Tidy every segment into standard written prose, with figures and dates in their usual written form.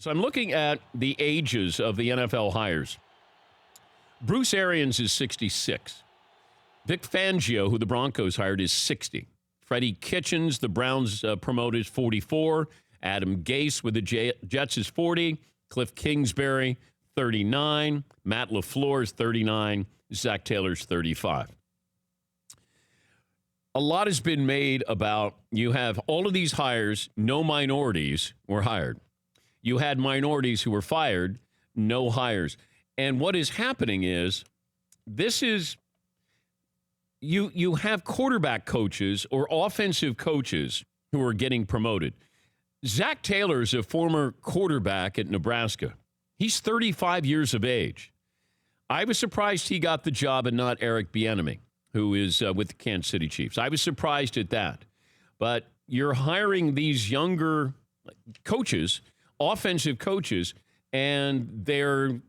So I'm looking at the ages of the NFL hires. Bruce Arians is 66. Vic Fangio, who the Broncos hired, is 60. Freddie Kitchens, the Browns promoted, is 44. Adam Gase with the Jets is 40. Cliff Kingsbury, 39. Matt LaFleur is 39. Zach Taylor's 35. A lot has been made about you have all of these hires, no minorities were hired. You had minorities who were fired, no hires. And what is happening is you have quarterback coaches or offensive coaches who are getting promoted. Zach Taylor is a former quarterback at Nebraska. He's 35 years of age. I was surprised he got the job and not Eric Bieniemy, who is with the Kansas City Chiefs. I was surprised at that. But you're hiring these younger coaches, offensive coaches, and they're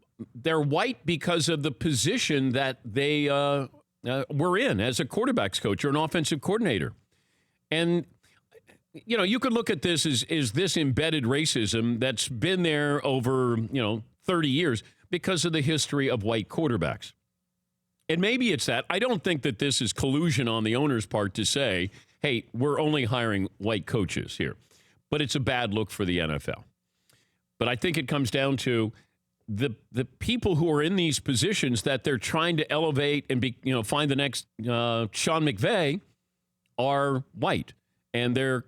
white because of the position that they were in as a quarterback's coach or an offensive coordinator. And, you know, you could look at this as this embedded racism that's been there over, 30 years because of the history of white quarterbacks. And maybe it's that. I don't think that this is collusion on the owner's part to say, hey, we're only hiring white coaches here. But it's a bad look for the NFL. But I think it comes down to the people who are in these positions that they're trying to elevate and find the next Sean McVay are white. And they're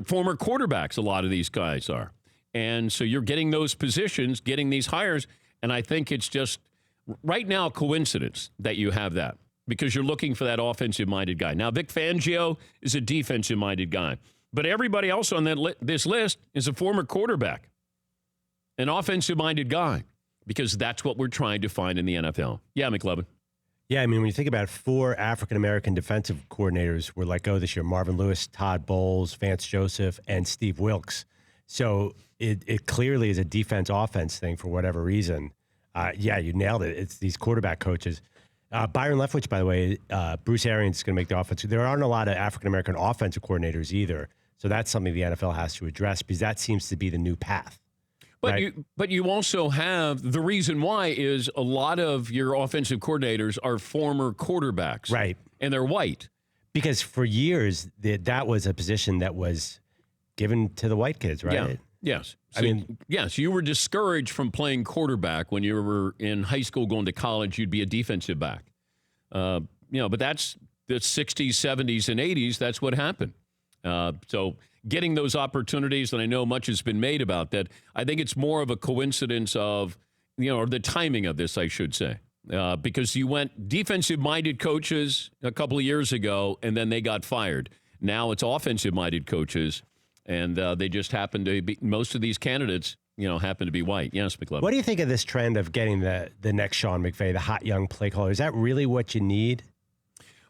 former quarterbacks, a lot of these guys are. And so you're getting those positions, getting these hires, and I think it's just right now a coincidence that you have that because you're looking for that offensive-minded guy. Now, Vic Fangio is a defensive-minded guy, but everybody else on this list is a former quarterback, an offensive-minded guy, because that's what we're trying to find in the NFL. Yeah, McLovin. Yeah, I mean, when you think about it, 4 African-American defensive coordinators were let go this year. Marvin Lewis, Todd Bowles, Vance Joseph, and Steve Wilkes. So it clearly is a defense-offense thing for whatever reason. Yeah, you nailed it. It's these quarterback coaches. Byron Leftwich, by the way, Bruce Arians is going to make the offense. There aren't a lot of African-American offensive coordinators either. So that's something the NFL has to address because that seems to be the new path. But right? you also have the reason why is a lot of your offensive coordinators are former quarterbacks. Right. And they're white. Because for years, that was a position that was given to the white kids, right? Yeah. Yes. So, yes, you were discouraged from playing quarterback when you were in high school going to college. You'd be a defensive back. But that's the 60s, 70s, and 80s. That's what happened. So getting those opportunities, and I know much has been made about that, I think it's more of a coincidence of, or the timing of this, I should say. Because you went defensive-minded coaches a couple of years ago, and then they got fired. Now it's offensive-minded coaches, and they just happen to be, most of these candidates, happen to be white. Yes, McLevin. What do you think of this trend of getting the next Sean McVay, the hot young play caller? Is that really what you need?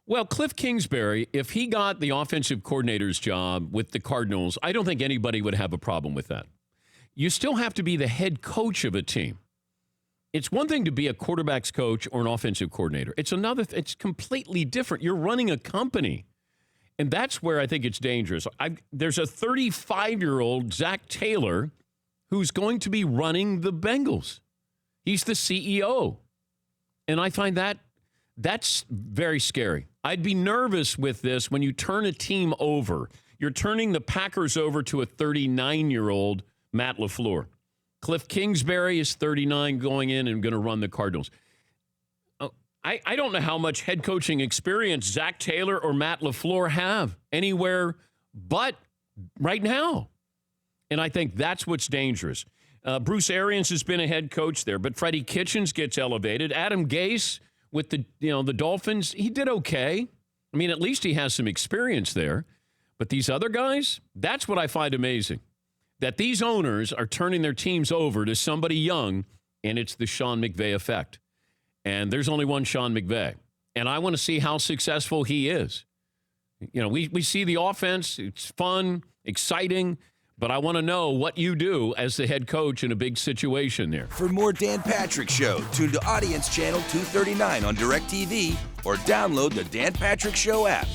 Well, Cliff Kingsbury, if he got the offensive coordinator's job with the Cardinals, I don't think anybody would have a problem with that. You still have to be the head coach of a team. It's one thing to be a quarterback's coach or an offensive coordinator. It's another. It's completely different. You're running a company. And that's where I think it's dangerous. There's a 35-year-old Zach Taylor who's going to be running the Bengals. He's the CEO. And I find that's very scary. I'd be nervous with this when you turn a team over. You're turning the Packers over to a 39-year-old Matt LaFleur. Cliff Kingsbury is 39 going in and going to run the Cardinals. I don't know how much head coaching experience Zach Taylor or Matt LaFleur have anywhere but right now. And I think that's what's dangerous. Bruce Arians has been a head coach there, but Freddie Kitchens gets elevated. Adam Gase with the Dolphins, he did okay. I mean, at least he has some experience there. But these other guys, that's what I find amazing. That these owners are turning their teams over to somebody young, and it's the Sean McVay effect. And there's only one Sean McVay. And I want to see how successful he is. We see the offense. It's fun, exciting. But I want to know what you do as the head coach in a big situation there. For more Dan Patrick Show, tune to Audience Channel 239 on DirecTV or download the Dan Patrick Show app.